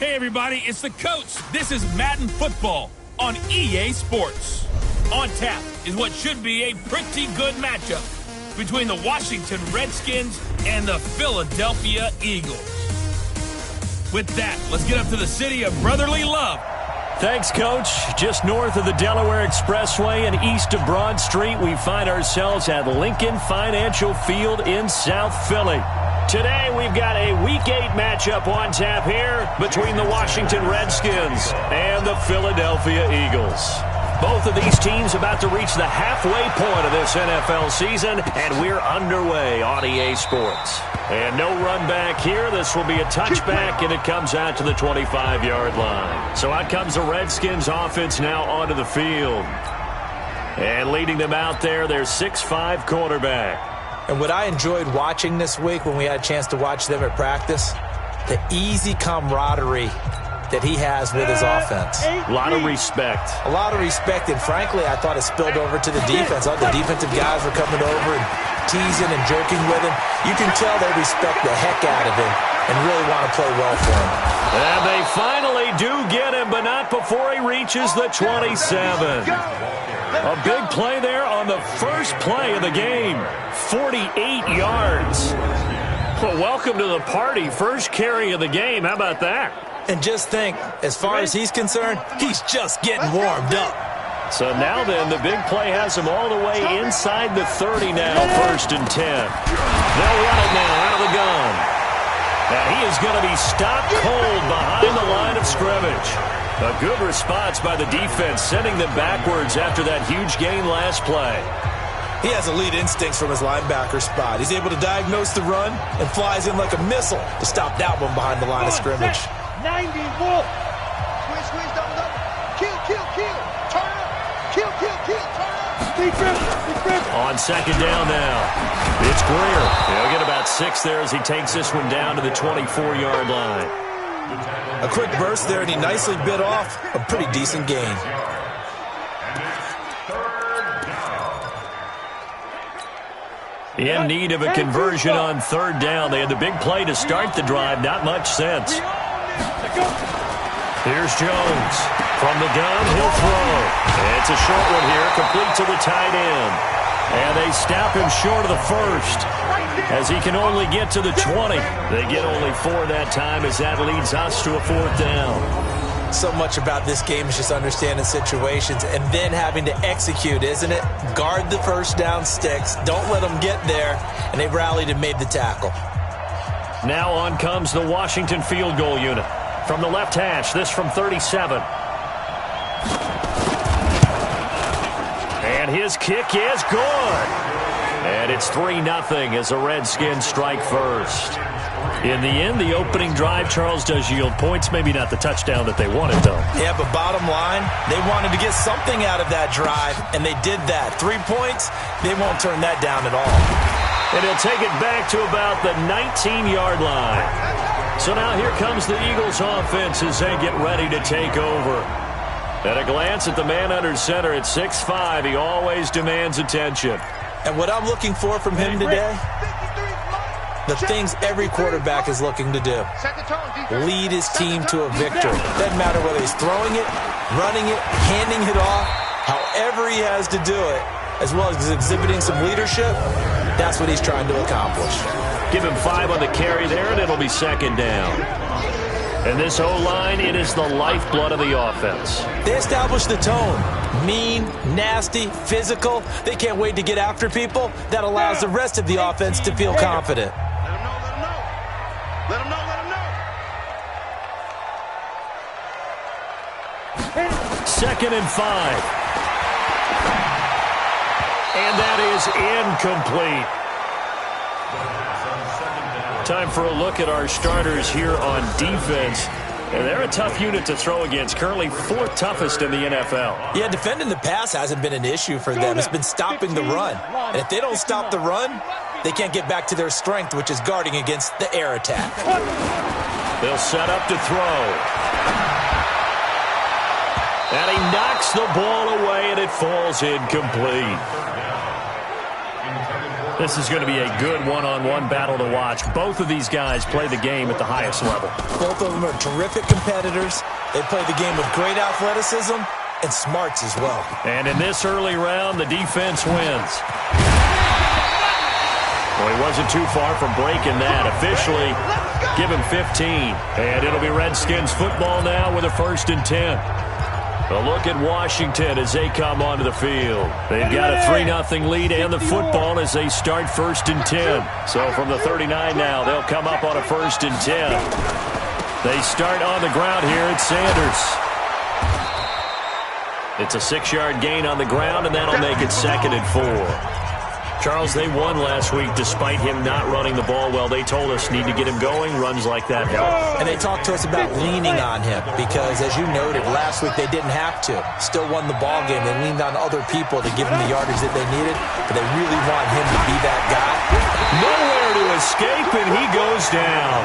Hey everybody, it's the coach. This is Madden Football on EA Sports. On tap is what should be a pretty good matchup between the Washington Redskins and the Philadelphia Eagles. With that, let's get up to the city of brotherly love. Thanks, Coach. Just north of the Delaware Expressway and east of Broad Street, we find ourselves at Lincoln Financial Field in South Philly. Today, we've got a Week 8 matchup on tap here between the Washington Redskins and the Philadelphia Eagles. Both of these teams about to reach the halfway point of this NFL season, and we're underway on EA Sports. And no run back here. This will be a touchback, and it comes out to the 25-yard line. So out comes the Redskins offense now onto the field. And leading them out there, their 6'5" quarterback. And what I enjoyed watching this week when we had a chance to watch them at practice, the easy camaraderie that he has with his offense. A lot of respect. A lot of respect, and frankly, I thought it spilled over to the defense. All the defensive guys were coming over and teasing and joking with him. You can tell they respect the heck out of him and really want to play well for him. And they finally do get him, but not before he reaches the 27. A big play there on the first play of the game. 48 yards. Well, welcome to the party. First carry of the game. How about that? And just think, as far as he's concerned, he's just getting warmed up. So now then, the big play has him all the way inside the 30 now, 1st and 10. They'll run it now out of the gun. And he is going to be stopped cold behind the line of scrimmage. A good response by the defense, sending them backwards after that huge gain last play. He has elite instincts from his linebacker spot. He's able to diagnose the run and flies in like a missile to stop that one behind the line of scrimmage. 90 Wolf. Squeeze, double. Kill. Turn up. Kill. Turn up. On second down now. It's Greer. He'll get about 6 there as he takes this one down to the 24-yard line. A quick burst there, and he nicely bit off a pretty decent gain. In need of a conversion on 3rd down. They had the big play to start the drive. Not much sense. Here's Jones. From the gun, he'll throw. It's a short one here, complete to the tight end. And they stop him short of the 1st, as he can only get to the 20. They get only 4 that time, as that leads us to a 4th down. So much about this game is just understanding situations and then having to execute, isn't it? Guard the first down sticks. Don't let them get there. And they rallied and made the tackle. Now on comes the Washington field goal unit. From the left hash, this from 37. And his kick is good. And it's 3-0 as the Redskins strike first. In the end, the opening drive, Charles, does yield points. Maybe not the touchdown that they wanted, though. Yeah, but bottom line, they wanted to get something out of that drive, and they did that. 3 points, they won't turn that down at all. And he'll take it back to about the 19-yard line. So now here comes the Eagles offense as they get ready to take over. At a glance at the man under center at 6'5", he always demands attention. And what I'm looking for from him today, the things every quarterback is looking to do. Lead his team to a victory. Doesn't matter whether he's throwing it, running it, handing it off, however he has to do it, as well as exhibiting some leadership, that's what he's trying to accomplish. Give him 5 on the carry there, and it'll be 2nd down. And this O-line, it is the lifeblood of the offense. They establish the tone. Mean, nasty, physical. They can't wait to get after people. That allows the rest of the offense to feel confident. Let them know. 2nd and 5. And that is incomplete. Time for a look at our starters here on defense. And they're a tough unit to throw against. Currently 4th toughest in the NFL. Yeah, defending the pass hasn't been an issue for them. It's been stopping the run. And if they don't stop the run, they can't get back to their strength, which is guarding against the air attack. They'll set up to throw. And he knocks the ball away, and it falls incomplete. This is going to be a good one-on-one battle to watch. Both of these guys play the game at the highest level. Both of them are terrific competitors. They play the game with great athleticism and smarts as well. And in this early round, the defense wins. Well, he wasn't too far from breaking that. Officially, give him 15. And it'll be Redskins football now with a 1st and 10. A look at Washington as they come onto the field. They've got a 3-0 lead and the football as they start 1st and 10. So from the 39 now, they'll come up on a 1st and 10. They start on the ground here at Sanders. It's a 6-yard gain on the ground, and that'll make it 2nd and 4. Charles, they won last week despite him not running the ball well. They told us need to get him going. Runs like that help. And they talked to us about leaning on him because, as you noted, last week they didn't have to. Still won the ball game. They leaned on other people to give them the yardage that they needed, but they really want him to be that guy. Nowhere to escape, and he goes down.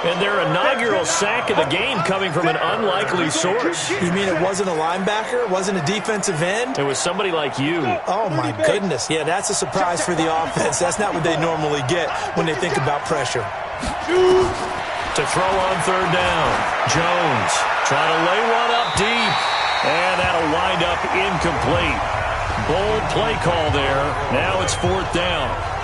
And their inaugural sack of the game coming from an unlikely source. You mean it wasn't a linebacker? It wasn't a defensive end? It was somebody like you. Oh, my goodness. Yeah, that's a surprise for the offense. That's not what they normally get when they think about pressure. To throw on 3rd down. Jones trying to lay one up deep. And that'll wind up incomplete. Bold play call there. Now it's 4th down.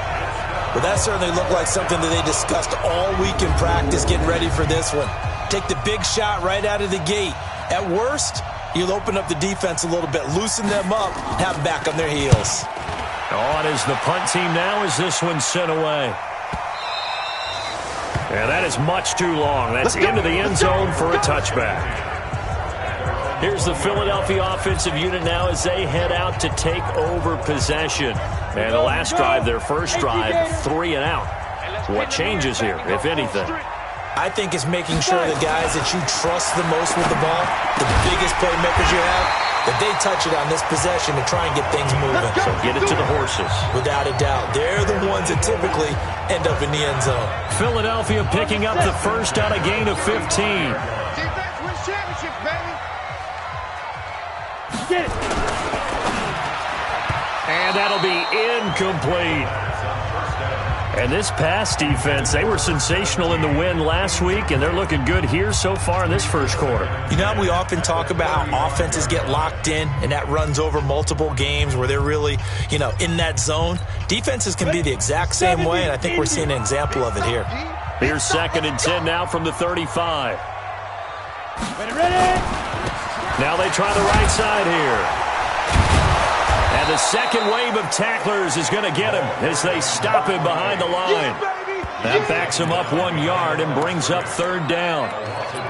Well, that certainly looked like something that they discussed all week in practice getting ready for this one. Take the big shot right out of the gate. At worst, you'll open up the defense a little bit, loosen them up, have them back on their heels. On is the punt team now as this one's sent away. And that is much too long. That's into the end zone for a touchback. Here's the Philadelphia offensive unit now as they head out to take over possession. And the last drive, their first drive, 3 and out. What changes here, if anything? I think it's making sure the guys that you trust the most with the ball, the biggest playmakers you have, that they touch it on this possession to try and get things moving. So get it to the horses. Without a doubt. They're the ones that typically end up in the end zone. Philadelphia picking up the first on a gain of 15. Defense wins championships, baby. Get it. And that'll be incomplete. And this pass defense, they were sensational in the win last week, and they're looking good here so far in this first quarter. You know, we often talk about how offenses get locked in, and that runs over multiple games where they're really, in that zone. Defenses can be the exact same way, and I think we're seeing an example of it here. Here's 2nd and 10 now from the 35. Ready. Now they try the right side here. And the second wave of tacklers is going to get him as they stop him behind the line. That backs him up 1 yard and brings up 3rd down.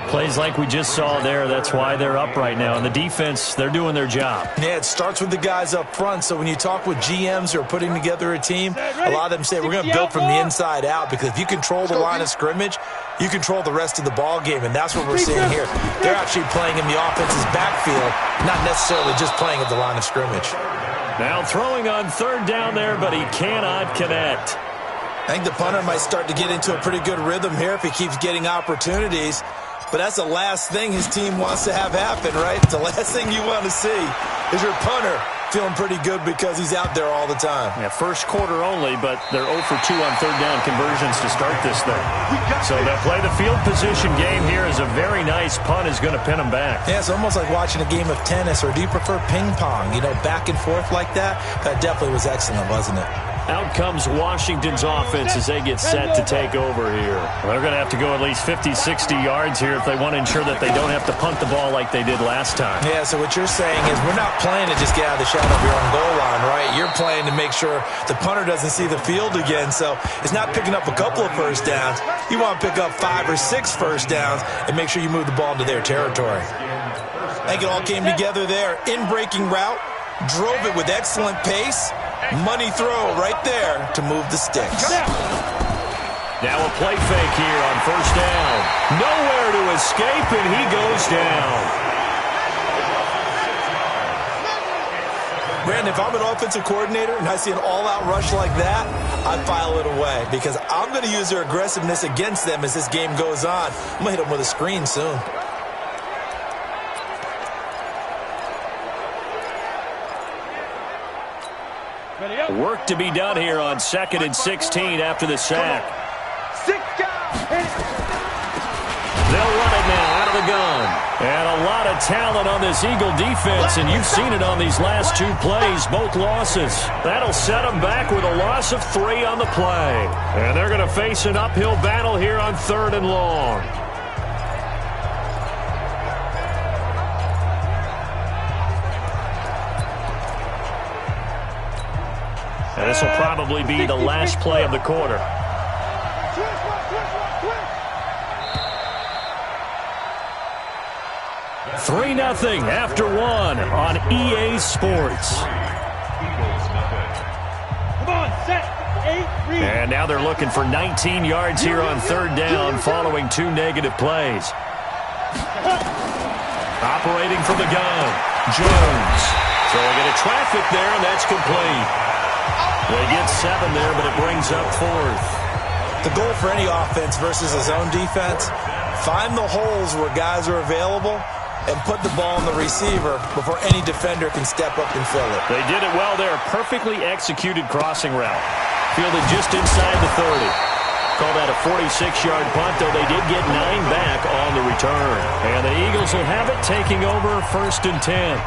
Plays like we just saw there. That's why they're up right now. And the defense, they're doing their job. Yeah, it starts with the guys up front. So when you talk with GMs who are putting together a team, a lot of them say we're going to build from the inside out, because if you control the line of scrimmage, you control the rest of the ball game, and that's what we're seeing here. They're actually playing in the offense's backfield, not necessarily just playing at the line of scrimmage. Now throwing on 3rd down there, but he cannot connect. I think the punter might start to get into a pretty good rhythm here if he keeps getting opportunities. But that's the last thing his team wants to have happen, right? The last thing you want to see is your punter feeling pretty good because he's out there all the time. Yeah, first quarter only, but they're 0 for 2 on 3rd down conversions to start this thing. So they'll play the field position game here as a very nice punt is going to pin them back. Yeah, it's almost like watching a game of tennis, or do you prefer ping pong? Back and forth like that? That definitely was excellent, wasn't it? Out comes Washington's offense as they get set to take over here. Well, they're going to have to go at least 50, 60 yards here if they want to ensure that they don't have to punt the ball like they did last time. Yeah, so what you're saying is we're not playing to just get out of the shadow of your own goal line, right? You're playing to make sure the punter doesn't see the field again. So it's not picking up a couple of first downs. You want to pick up 5 or 6 first downs and make sure you move the ball into their territory. I think it all came together there. In-breaking route, drove it with excellent pace. Money throw right there to move the sticks. Now a play fake here on 1st down. Nowhere to escape, and he goes down. Brandon, if I'm an offensive coordinator and I see an all-out rush like that, I file it away because I'm going to use their aggressiveness against them as this game goes on. I'm going to hit them with a screen soon. Work to be done here on 2nd and 16 after the sack. 6 guys. They'll run it now out of the gun. And a lot of talent on this Eagle defense, and you've seen it on these last 2 plays, both losses. That'll set them back with a loss of 3 on the play. And they're going to face an uphill battle here on 3rd and long. And this will probably be the last play of the quarter. 3-0 after 1 on EA Sports. Come on, set, 8, read. And now they're looking for 19 yards here on 3rd down following 2 negative plays. Operating from the gun, Jones. Throwing into traffic there, and that's complete. They get 7 there, but it brings up 4th. The goal for any offense versus a zone defense, find the holes where guys are available and put the ball in the receiver before any defender can step up and fill it. They did it well there. Perfectly executed crossing route. Fielded just inside the 30. Call that a 46-yard punt, though they did get 9 back on the return. And the Eagles will have it, taking over 1st and 10.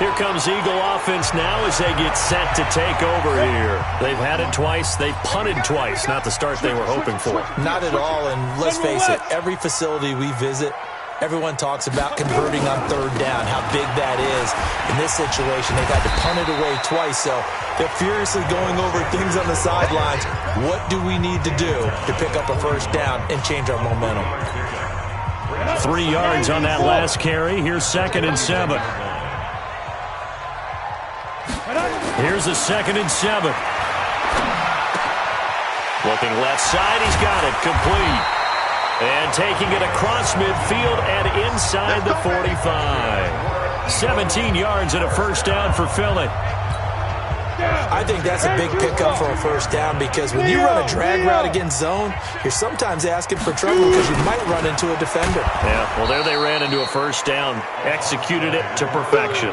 Here comes Eagle offense now as they get set to take over here. They've had it twice. They've punted twice. Not the start they were hoping for. Not at all, and let's face it, every facility we visit, everyone talks about converting on 3rd down, how big that is. In this situation, they've had to punt it away twice, so they're furiously going over things on the sidelines. What do we need to do to pick up a 1st down and change our momentum? 3 yards on that last carry. Here's 2nd and 7. Here's a 2nd and 7. Looking left side, he's got it, complete. And taking it across midfield and inside the 45. 17 yards and a 1st down for Philly. I think that's a big pickup for a 1st down because when you run a drag route against zone, you're sometimes asking for trouble because you might run into a defender. Yeah, well, there they ran into a 1st down, executed it to perfection.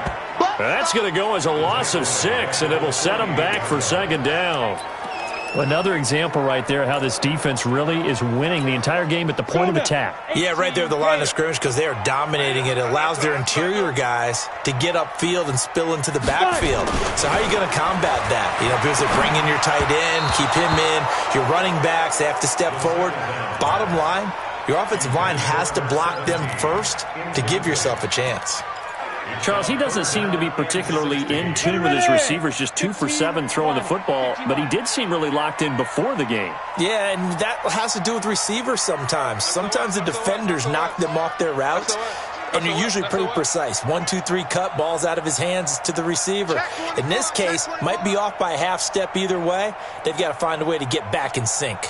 That's going to go as a loss of 6, and it'll set them back for 2nd down. Another example right there how this defense really is winning the entire game at the point of attack. Yeah, right there at the line of scrimmage because they are dominating it. It allows their interior guys to get upfield and spill into the backfield. So how are you going to combat that? You know, because they bring in your tight end, keep him in. Your running backs, they have to step forward. Bottom line, your offensive line has to block them first to give yourself a chance. Charles, he doesn't seem to be particularly in tune with his receivers, just 2 for 7 throwing the football, but he did seem really locked in before the game. Yeah, and that has to do with receivers sometimes. Sometimes the defenders knock them off their routes, and you're usually pretty precise. 1, 2, 3 cut, balls out of his hands to the receiver. In this case, might be off by a half step either way. They've got to find a way to get back in sync.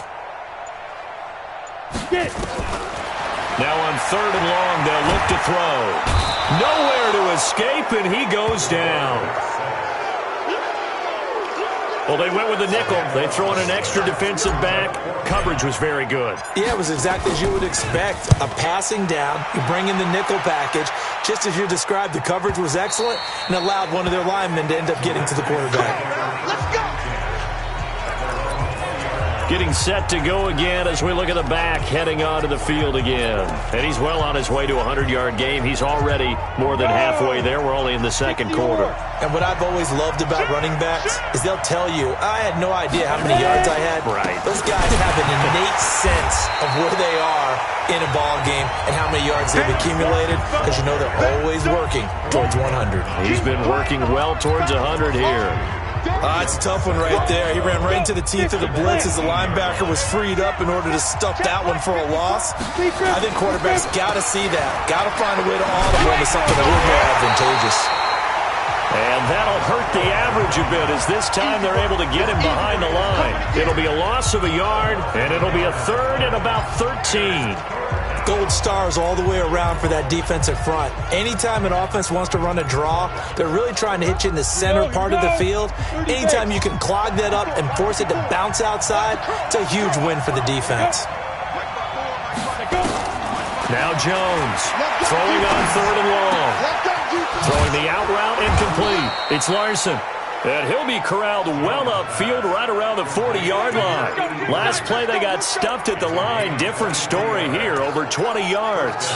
Now on 3rd and long, they'll look to throw. Nowhere to escape, and he goes down. Well, they went with the nickel. They throw in an extra defensive back. Coverage was very good. Yeah, it was exactly as you would expect. A passing down, you bring in the nickel package. Just as you described, the coverage was excellent and allowed one of their linemen to end up getting to the quarterback. Let's go. Getting set to go again as we look at the back, heading onto the field again. And he's well on his way to a 100-yard game. He's already more than halfway there. We're only in the 2nd quarter. And what I've always loved about running backs is they'll tell you, I had no idea how many yards I had. Right. Those guys have an innate sense of where they are in a ball game and how many yards they've accumulated because you know they're always working towards 100. He's been working well towards 100 here. It's a tough one right there. He ran right into the teeth of the blitz as the linebacker was freed up in order to stuff that one for a loss. I think quarterbacks got to see that. Got to find a way to audible into something a little more advantageous. And that'll hurt the average a bit as this time they're able to get him behind the line. It'll be a loss of a yard, and it'll be a 3rd and about 13. Gold stars all the way around for that defensive front. Anytime an offense wants to run a draw, they're really trying to hit you in the center part of the field. Anytime you can clog that up and force it to bounce outside, it's a huge win for the defense. Now Jones throwing on 3rd and long. Throwing the out route incomplete. It's Larson. And he'll be corralled well upfield right around the 40-yard line. Last play, they got stuffed at the line. Different story here, over 20 yards.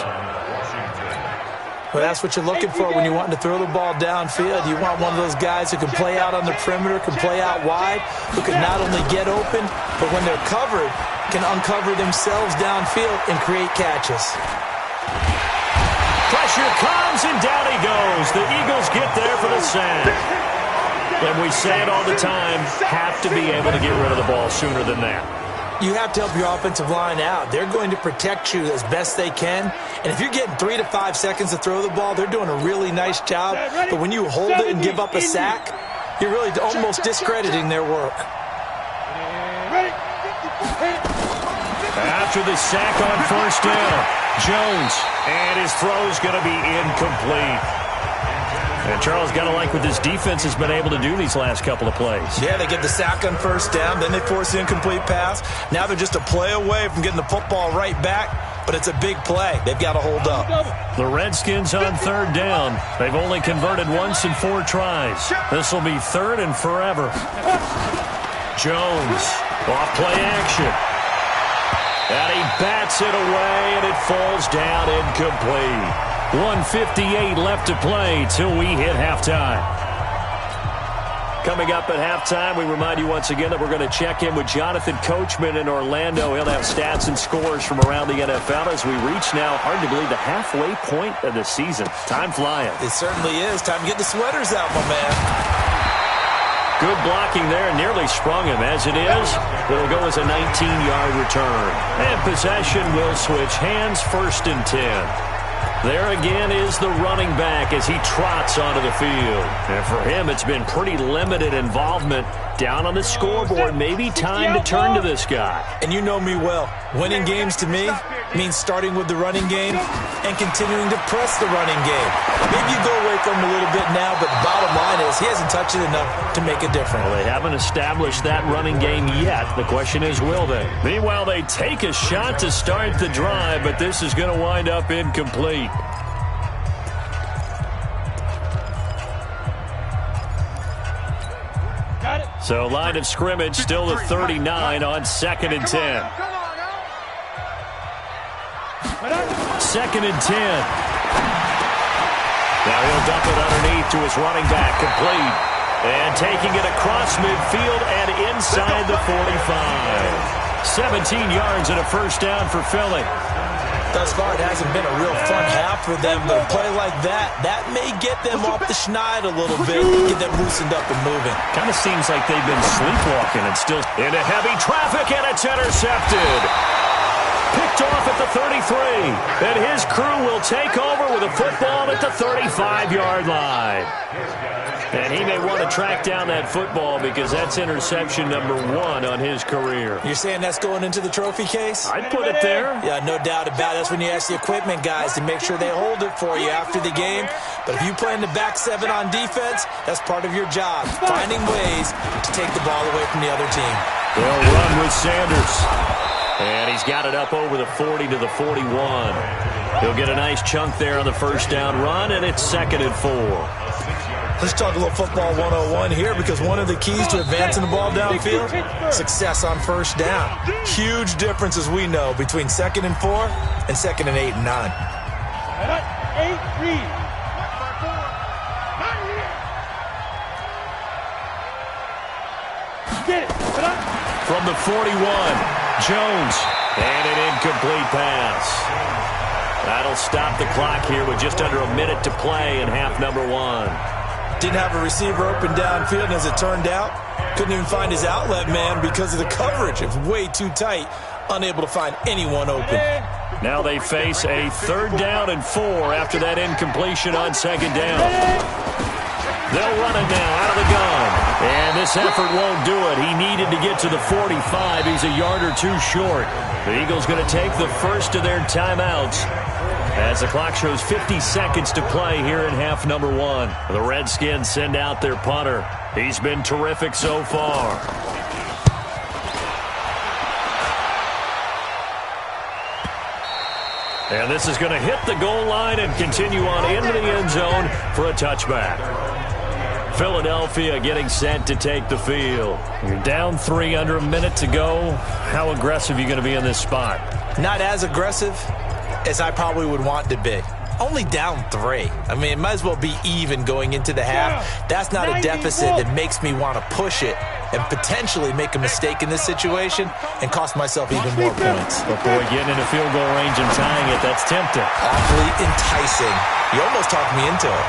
Well, that's what you're looking for when you want to throw the ball downfield. You want one of those guys who can play out on the perimeter, can play out wide, who can not only get open, but when they're covered, can uncover themselves downfield and create catches. Pressure comes, and down he goes. The Eagles get there for the sack. And we say it all the time, have to be able to get rid of the ball sooner than that. You have to help your offensive line out. They're going to protect you as best they can. And if you're getting 3 to 5 seconds to throw the ball, they're doing a really nice job. But when you hold it and give up a sack, you're really almost discrediting their work. After the sack on first down, Jones, and his throw's going to be incomplete. And Charles, got to like what this defense has been able to do these last couple of plays. Yeah, they get the sack on first down, then they force the incomplete pass. Now they're just a play away from getting the football right back, but it's a big play. They've got to hold up. The Redskins on third down. They've only converted once in 4 tries. This will be third and forever. Jones, off play action. And he bats it away, and it falls down incomplete. 1:58 left to play till we hit halftime. Coming up at halftime, we remind you once again that we're going to check in with Jonathan Coachman in Orlando. He'll have stats and scores from around the NFL as we reach now, hard to believe, the halfway point of the season. Time flying. It certainly is. Time to get the sweaters out, my man. Good blocking there, nearly sprung him. As it is, it'll go as a 19-yard return. And possession will switch hands, 1st and 10. There again is the running back as he trots onto the field. And for him, it's been pretty limited involvement. Down on the scoreboard, maybe time to turn to this guy. And you know me well. Winning games to me means starting with the running game and continuing to press the running game. Maybe you go away from him a little bit now, but the bottom line is he hasn't touched it enough to make a difference. Well, they haven't established that running game yet. The question is, will they? Meanwhile, they take a shot to start the drive, but this is going to wind up incomplete. So line of scrimmage still the 39 on 2nd and 10. 2nd and 10. Now he'll dump it underneath to his running back, complete. And taking it across midfield and inside the 45. 17 yards and a first down for Philly. Thus far, it hasn't been a real fun half for them, but a play like that may get them off the schneid a little bit, get them loosened up and moving. Kind of seems like they've been sleepwalking and still into heavy traffic, and it's intercepted. Picked off at the 33, and his crew will take over with a football at the 35-yard line. And he may want to track down that football because that's interception number 1 on his career. You're saying that's going into the trophy case? I'd put it there. Yeah, no doubt about it. That's when you ask the equipment guys to make sure they hold it for you after the game. But if you play in the back 7 on defense, that's part of your job, finding ways to take the ball away from the other team. They'll run with Sanders. And he's got it up over the 40 to the 41. He'll get a nice chunk there on the first down run, and it's 2nd and 4. Let's talk a little football 101 here, because one of the keys to advancing the ball downfield, success on first down. Huge difference, as we know, between 2nd and 4 and 2nd and 8 and 9. 8, read. Get it. From the 41, Jones, and an incomplete pass. That'll stop the clock here with just under a minute to play in half number 1. Didn't have a receiver open downfield, and as it turned out, couldn't even find his outlet man because of the coverage. It was way too tight, unable to find anyone open. Now they face a 3rd down and 4 after that incompletion on 2nd down. They'll run it now out of the gun. And this effort won't do it. He needed to get to the 45. He's a yard or 2 short. The Eagles going to take the first of their timeouts as the clock shows 50 seconds to play here in half number 1. The Redskins send out their punter. He's been terrific so far. And this is going to hit the goal line and continue on into the end zone for a touchback. Philadelphia getting set to take the field. You're down 3 under a minute to go. How aggressive are you going to be in this spot? Not as aggressive as I probably would want to be. Only down 3. I mean, it might as well be even going into the half. That's not a deficit that makes me want to push it and potentially make a mistake in this situation and cost myself even more points. But boy, getting into field goal range and tying it, that's tempting. Awfully enticing. You almost talked me into it.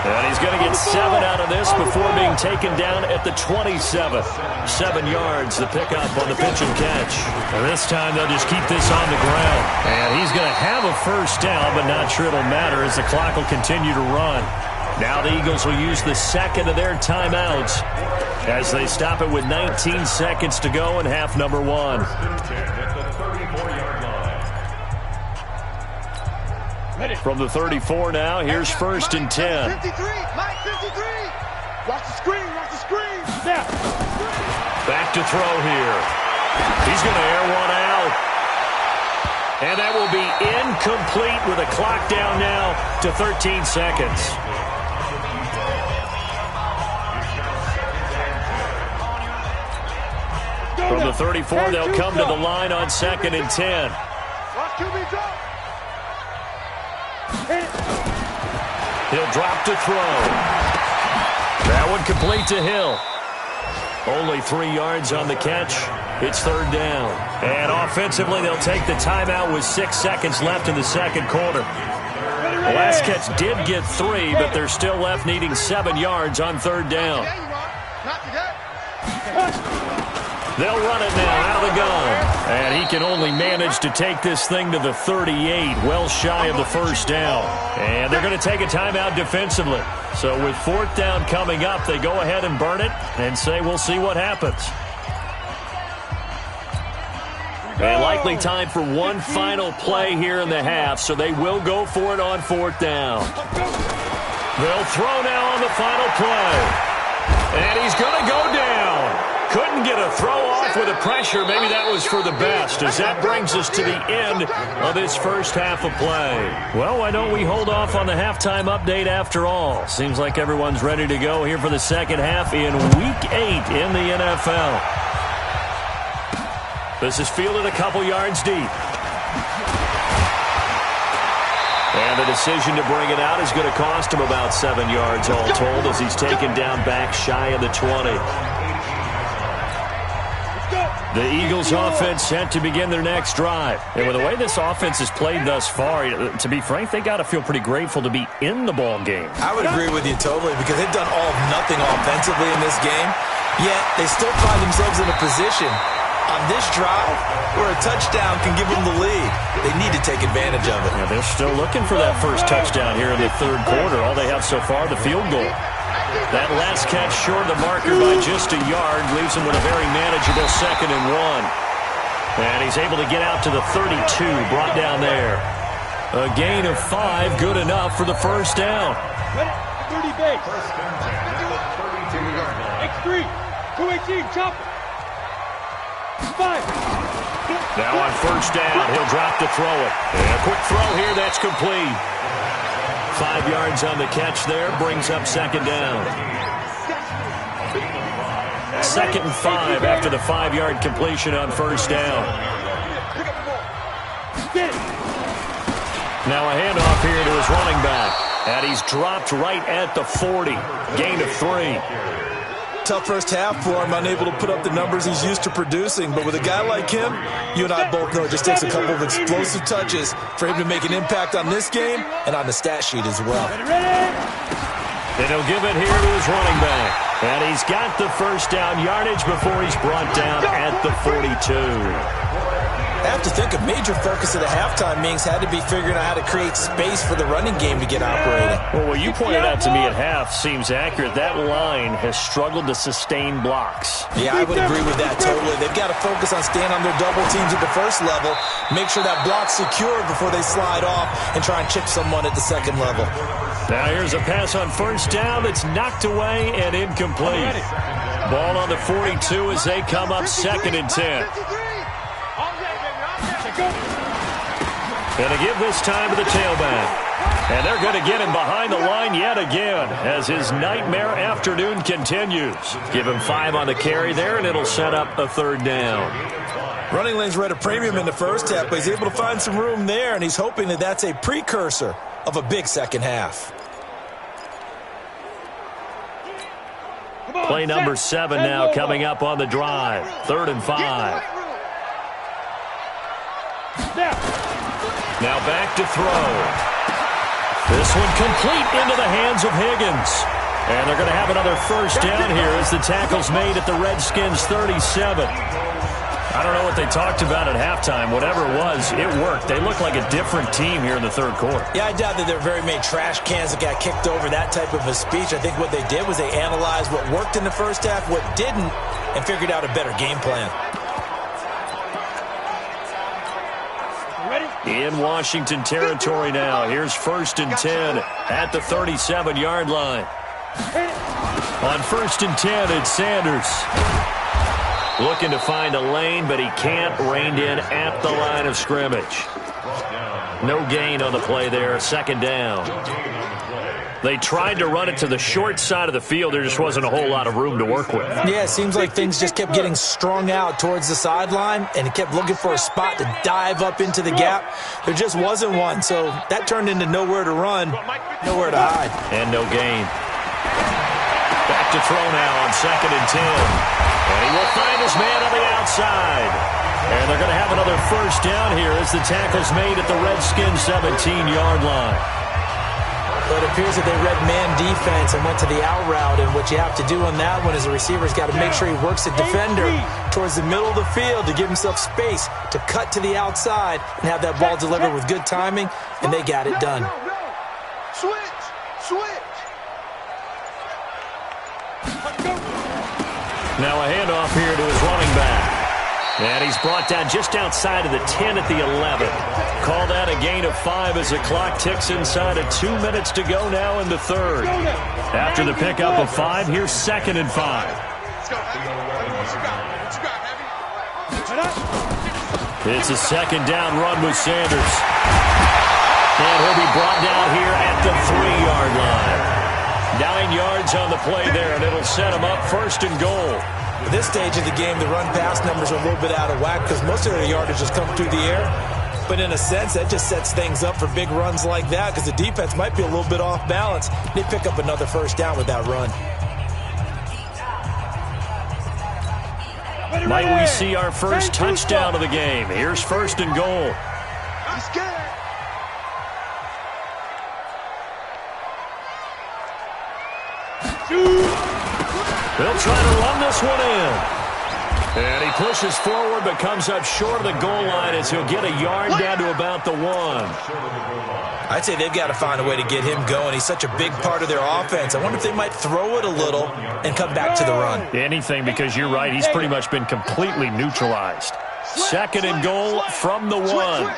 And he's going to get 7 out of this before being taken down at the 27. 7 yards, the pickup on the pitch and catch. And this time they'll just keep this on the ground. And he's going to have a first down, but not sure it'll matter as the clock will continue to run. Now the Eagles will use the second of their timeouts as they stop it with 19 seconds to go in half number 1. From the 34 now, here's 1st and 10. 53, Mike 53. Watch the screen, watch the screen. Snap. Back to throw here. He's going to air one out. And that will be incomplete with a clock down now to 13 seconds. From the 34, they'll come to the line on 2nd and 10. He'll drop to throw. That one complete to Hill. Only 3 yards on the catch. It's 3rd down. And offensively, they'll take the timeout with 6 seconds left in the 2nd quarter. The last catch did get 3, but they're still left needing 7 yards on 3rd down. They'll run it now out of the gun. And he can only manage to take this thing to the 38, well shy of the first down. And they're going to take a timeout defensively. So with 4th down coming up, they go ahead and burn it and say we'll see what happens. And likely time for one final play here in the half, so they will go for it on 4th down. They'll throw now on the final play. And he's going to go down. Couldn't get a throw off with the pressure. Maybe that was for the best, as that brings us to the end of this first half of play. Well, why don't we hold off on the halftime update after all? Seems like everyone's ready to go here for the second half in Week 8 in the NFL. This is fielded a couple yards deep. And the decision to bring it out is going to cost him about 7 yards all told as he's taken down back shy of the 20. The Eagles offense set to begin their next drive. And with the way this offense has played thus far, to be frank, they got to feel pretty grateful to be in the ball game. I would agree with you totally because they've done all of nothing offensively in this game, yet they still find themselves in a position on this drive where a touchdown can give them the lead. They need to take advantage of it. Yeah, they're still looking for that first touchdown here in the 3rd quarter. All they have so far, the field goal. That last catch short of the marker by just a yard leaves him with a very manageable 2nd and 1. And he's able to get out to the 32, brought down there. A gain of 5, good enough for the first down. 30 base. X3, 218, chop. 5. Now on first down, he'll drop to throw it. And a quick throw here, that's complete. 5 yards on the catch there, brings up 2nd down. 2nd and 5 after the 5-yard completion on first down. Now a handoff here to his running back. And he's dropped right at the 40. Gain of 3. Tough first half for him, unable to put up the numbers he's used to producing. But with a guy like him, you and I both know it just takes a couple of explosive touches for him to make an impact on this game and on the stat sheet as well. And he'll give it here to his running back. And he's got the first down yardage before he's brought down at the 42. I have to think a major focus of the halftime meetings had to be figuring out how to create space for the running game to get operating. Well, what you pointed out to me at half seems accurate. That line has struggled to sustain blocks. Yeah, I would agree with that totally. They've got to focus on staying on their double teams at the first level, make sure that block's secured before they slide off and try and chip someone at the 2nd level. Now here's a pass on first down that's knocked away and incomplete. Ball on the 42 as they come up 2nd and 10. And to give this time to the tailback. And they're going to get him behind the line yet again as his nightmare afternoon continues. Give him 5 on the carry there, and it'll set up a 3rd down. Running lanes were at a premium in the first half, but he's able to find some room there, and he's hoping that that's a precursor of a big second half. Play number 7 now coming up on the drive. 3rd and 5. Now back to throw. This one complete into the hands of Higgins. And they're going to have another first down here as the tackle's made at the Redskins 37. I don't know what they talked about at halftime. Whatever it was, it worked. They look like a different team here in the 3rd quarter. Yeah, I doubt that there were very many trash cans that got kicked over, that type of a speech. I think what they did was they analyzed what worked in the first half, what didn't, and figured out a better game plan. In Washington territory now. Here's 1st and 10 at the 37-yard line. On 1st and 10, it's Sanders. Looking to find a lane, but he can't. Reined in at the line of scrimmage. No gain on the play there. 2nd down. They tried to run it to the short side of the field. There just wasn't a whole lot of room to work with. Yeah, it seems like things just kept getting strung out towards the sideline, and he kept looking for a spot to dive up into the gap. There just wasn't one, so that turned into nowhere to run, nowhere to hide. And no gain. Back to throw now on 2nd and 10. And he will find his man on the outside. And they're going to have another first down here as the tackle's made at the Redskins 17-yard line. But it appears that they read man defense and went to the out route, and what you have to do on that one is the receiver's got to make sure he works the defender towards the middle of the field to give himself space to cut to the outside and have that ball delivered with good timing, and they got it done. Switch. Now a handoff here to his running back. And he's brought down just outside of the 10 at the 11. Call that a gain of 5 as the clock ticks inside of 2 minutes to go now in the 3rd. After the pickup of 5, here's 2nd and 5. It's a 2nd down run with Sanders. And he'll be brought down here at the 3-yard line. 9 yards on the play there, and it'll set him up 1st and goal. At this stage of the game, the run-pass numbers are a little bit out of whack because most of their yardage has come through the air. But in a sense, that just sets things up for big runs like that because the defense might be a little bit off balance. They pick up another first down with that run. Might we see our first touchdown of the game? Here's 1st and goal. He's scared. They'll try to run this one in. And he pushes forward but comes up short of the goal line as he'll get a yard down to about the 1. I'd say they've got to find a way to get him going. He's such a big part of their offense. I wonder if they might throw it a little and come back to the run. Anything, because you're right. He's pretty much been completely neutralized. 2nd and goal from the 1.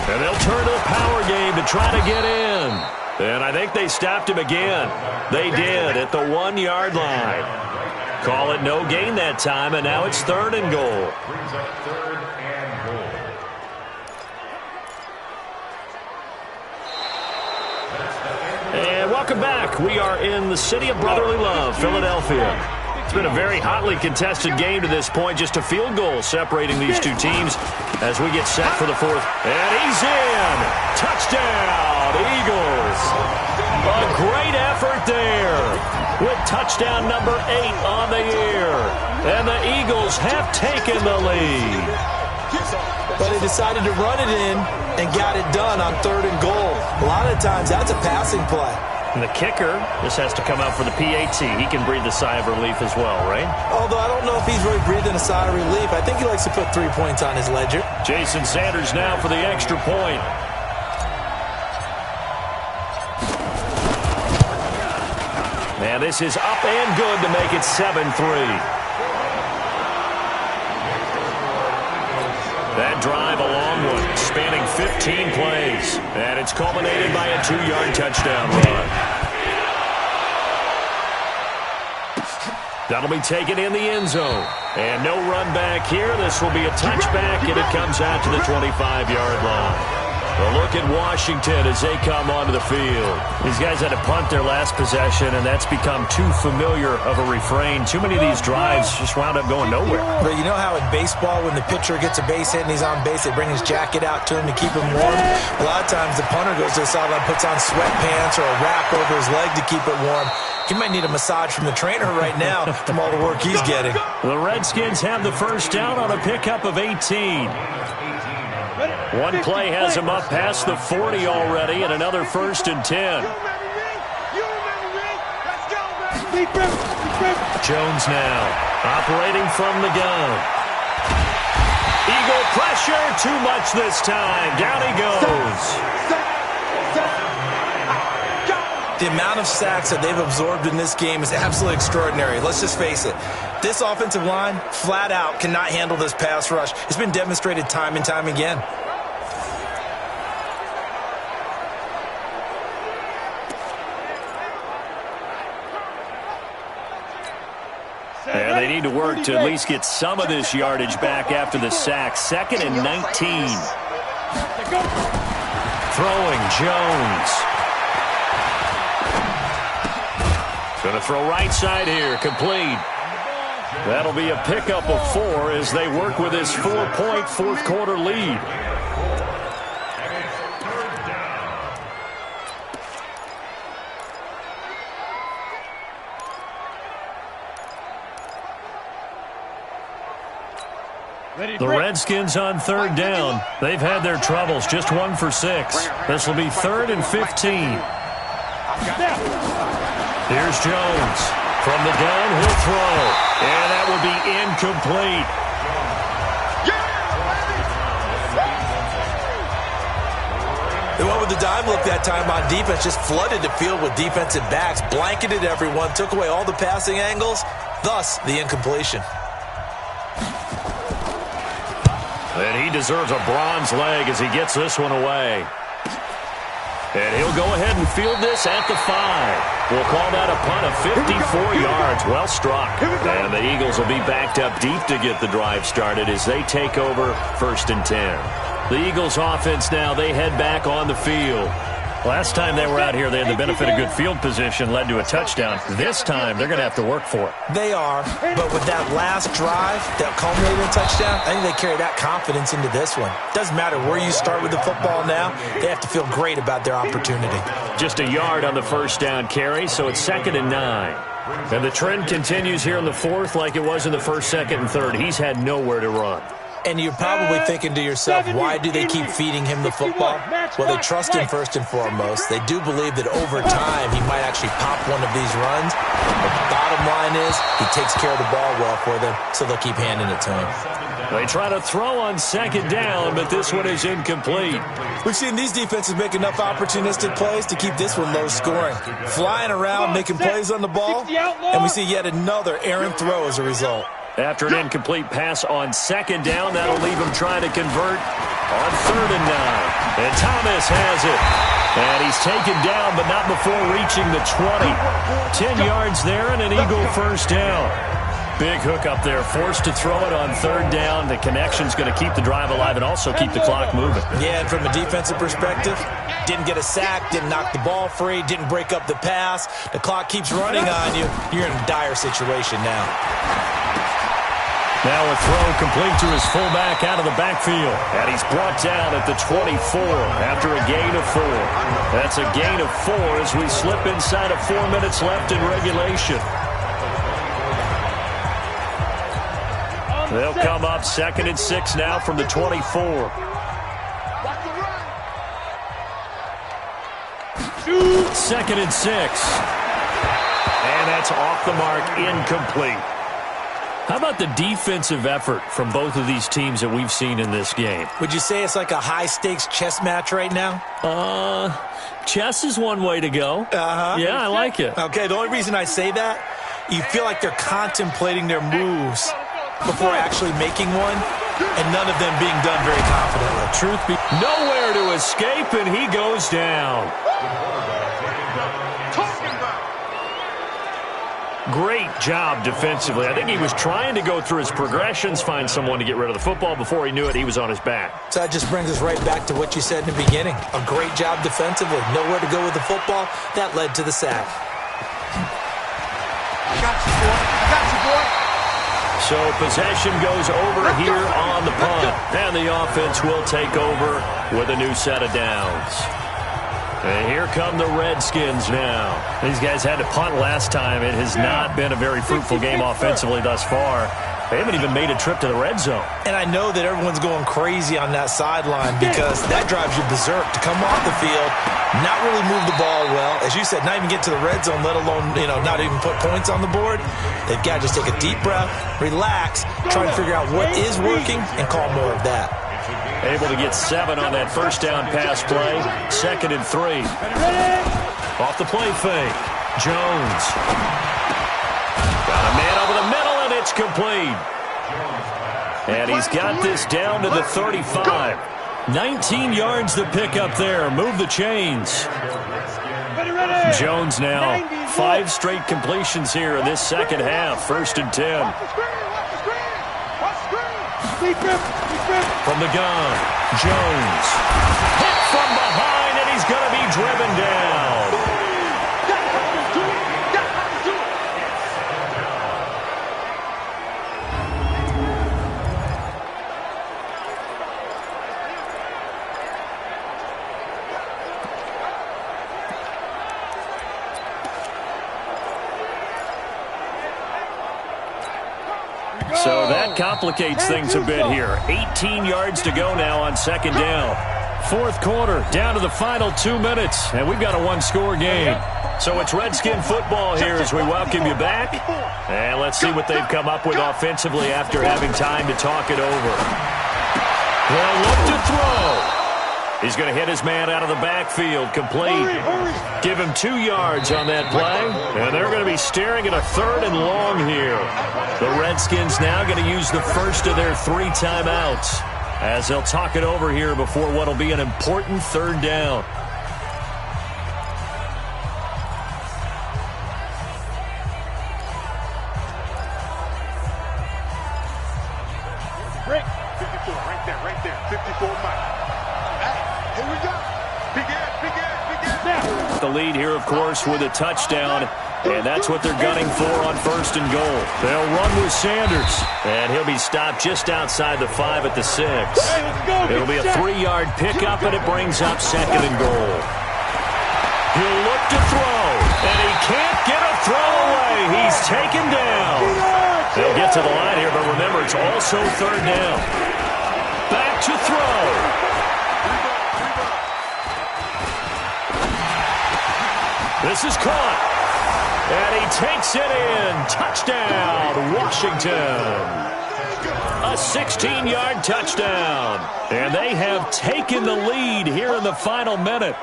And they'll turn to the power game to try to get in. And I think they stopped him again. They did at the 1-yard line. Call it no gain that time, and now it's 3rd and goal. And welcome back. We are in the city of brotherly love, Philadelphia. It's been a very hotly contested game to this point. Just a field goal separating these two teams as we get set for the 4th. And he's in. Touchdown, Eagles. A great effort there with touchdown number 8 on the year. And the Eagles have taken the lead. But they decided to run it in and got it done on 3rd and goal. A lot of times that's a passing play. And the kicker just has to come out for the PAT. He can breathe a sigh of relief as well, right? Although I don't know if he's really breathing a sigh of relief. I think he likes to put 3 points on his ledger. Jason Sanders now for the extra point. And this is up and good to make it 7-3. That drive, a long one, spanning 15 plays. And it's culminated by a 2-yard touchdown run. That'll be taken in the end zone. And no run back here. This will be a touchback, and it comes out to the 25-yard line. A look at Washington as they come onto the field. These guys had to punt their last possession, and that's become too familiar of a refrain. Too many of these drives just wound up going nowhere. But you know how in baseball, when the pitcher gets a base hit and he's on base, they bring his jacket out to him to keep him warm? A lot of times the punter goes to the sideline, puts on sweatpants or a wrap over his leg to keep it warm. He might need a massage from the trainer right now from all the work he's getting. The Redskins have the first down on a pickup of 18. One play has him up past the 40 already, and another 1st and 10. Jones now operating from the gun. Eagle pressure, too much this time. Down he goes. The amount of sacks that they've absorbed in this game is absolutely extraordinary. Let's just face it. This offensive line, flat out, cannot handle this pass rush. It's been demonstrated time and time again. And they need to work to at least get some of this yardage back after the sack. 2nd and 19. Throwing Jones. Going to throw right side here. Complete. That'll be a pickup of 4 as they work with this 4-point fourth quarter lead. The Redskins on 3rd down. They've had their troubles, just 1 for 6. This will be 3rd and 15. Here's Jones. From the gun, he'll throw. And that will be incomplete. They went with the dime look that time on defense, just flooded the field with defensive backs, blanketed everyone, took away all the passing angles, thus the incompletion. And he deserves a bronze leg as he gets this one away. And he'll go ahead and field this at the 5. We'll call that a punt of 54 yards. Well struck. And the Eagles will be backed up deep to get the drive started as they take over 1st and 10. The Eagles offense now, they head back on the field. Last time they were out here, they had the benefit of good field position, led to a touchdown. This time, they're going to have to work for it. They are, but with that last drive that culminated in a touchdown, I think they carry that confidence into this one. Doesn't matter where you start with the football now, they have to feel great about their opportunity. Just a yard on the first down carry, so it's 2nd and 9. And the trend continues here in the 4th like it was in the 1st, 2nd, and 3rd. He's had nowhere to run. And you're probably thinking to yourself, why do they keep feeding him the football? Well, they trust him first and foremost. They do believe that over time he might actually pop one of these runs. But the bottom line is he takes care of the ball well for them, so they'll keep handing it to him. They try to throw on 2nd down, but this one is incomplete. We've seen these defenses make enough opportunistic plays to keep this one low scoring. Flying around, making plays on the ball, and we see yet another errant throw as a result. After an incomplete pass on 2nd down, that'll leave him trying to convert on 3rd and 9. And Thomas has it. And he's taken down, but not before reaching the 20. 10 yards there and an Eagle first down. Big hook up there, forced to throw it on 3rd down. The connection's going to keep the drive alive and also keep the clock moving. Yeah, and from a defensive perspective, didn't get a sack, didn't knock the ball free, didn't break up the pass. The clock keeps running on you. You're in a dire situation now. Now a throw complete to his fullback out of the backfield. And he's brought down at the 24 after a gain of 4. That's a gain of 4 as we slip inside of 4 minutes left in regulation. They'll come up 2nd and 6 now from the 24. 2nd and 6. And that's off the mark, incomplete. How about the defensive effort from both of these teams that we've seen in this game? Would you say it's like a high-stakes chess match right now? Chess is one way to go. Yeah, I like it. Okay, the only reason I say that, you feel like they're contemplating their moves before actually making one, and none of them being done very confidently. Truth be nowhere to escape, and he goes down. Great job defensively. I think he was trying to go through his progressions, find someone to get rid of the football. Before he knew it, he was on his back. So that just brings us right back to what you said in the beginning. A great job defensively. Nowhere to go with the football. That led to the sack. I got you, boy. I got you, boy. So possession goes over here on the punt. And the offense will take over with a new set of downs. And here come the Redskins now. These guys had to punt last time. It has not been a very fruitful game offensively thus far. They haven't even made a trip to the red zone. And I know that everyone's going crazy on that sideline because that drives you berserk to come off the field, not really move the ball well. As you said, not even get to the red zone, let alone, not even put points on the board. They've got to just take a deep breath, relax, try to figure out what is working, and call more of that. Able to get 7 on that first down pass play. 2nd and 3. Off the play fake. Jones. Got a man over the middle, and it's complete. And he's got this down to the 35. 19 yards to pick up there. Move the chains. Jones now 5 straight completions here in this second half. 1st and 10. From the gun, Jones. Hit from behind, and he's going to be driven down. So that complicates things a bit here. 18 yards to go now on 2nd down. 4th quarter, down to the final 2 minutes, and we've got a 1-score game. So it's Redskin football here as we welcome you back. And let's see what they've come up with offensively after having time to talk it over. They'll look to throw. He's going to hit his man out of the backfield, complete. Give him 2 yards on that play, and they're going to be staring at a 3rd and long here. The Redskins now going to use the first of their 3 timeouts as they'll talk it over here before what will be an important 3rd down. Break. 54, right there. 54 Mike. Here we go. Begin. The lead here, of course, with a touchdown, and that's what they're gunning for on 1st and goal. They'll run with Sanders, and he'll be stopped just outside the 5 at the 6. It'll be a 3-yard pickup, and it brings up 2nd and goal. He'll look to throw, and he can't get a throw away. He's taken down. They'll get to the line here, but remember, it's also 3rd down. Back to throw. This is caught, and he takes it in. Touchdown, Washington. A 16-yard touchdown, and they have taken the lead here in the final minute.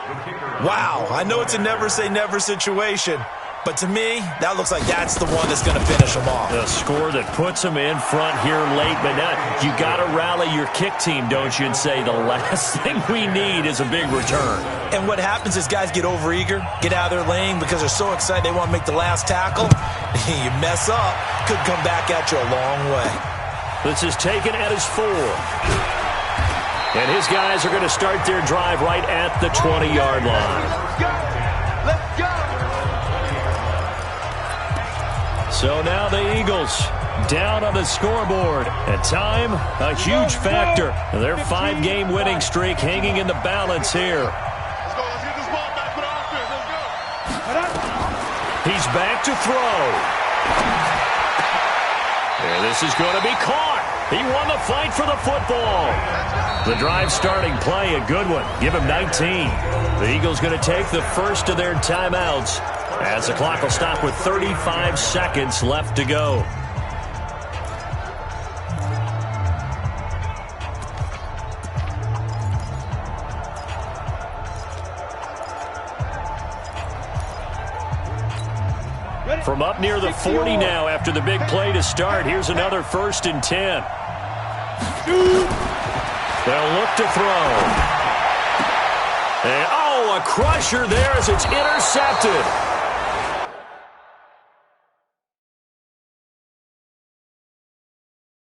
Wow, I know it's a never-say-never situation, but to me, that looks like that's the one that's going to finish them off. A score that puts them in front here late, but now you got to rally your kick team, don't you, and say the last thing we need is a big return. And what happens is guys get overeager, get out of their lane because they're so excited they want to make the last tackle. You mess up, could come back at you a long way. This is taken at his 4. And his guys are going to start their drive right at the 20-yard line. Let's go. So now the Eagles down on the scoreboard. And time, a huge factor. Their 5-game winning streak hanging in the balance here. Let's get this ball back for the offense. Let's go. He's back to throw. And this is going to be caught. He won the fight for the football. The drive starting play, a good one. Give him 19. The Eagles going to take the first of their timeouts as the clock will stop with 35 seconds left to go. From up near the 40 now after the big play to start. Here's another 1st and 10. They'll look to throw. And, a crusher there as it's intercepted.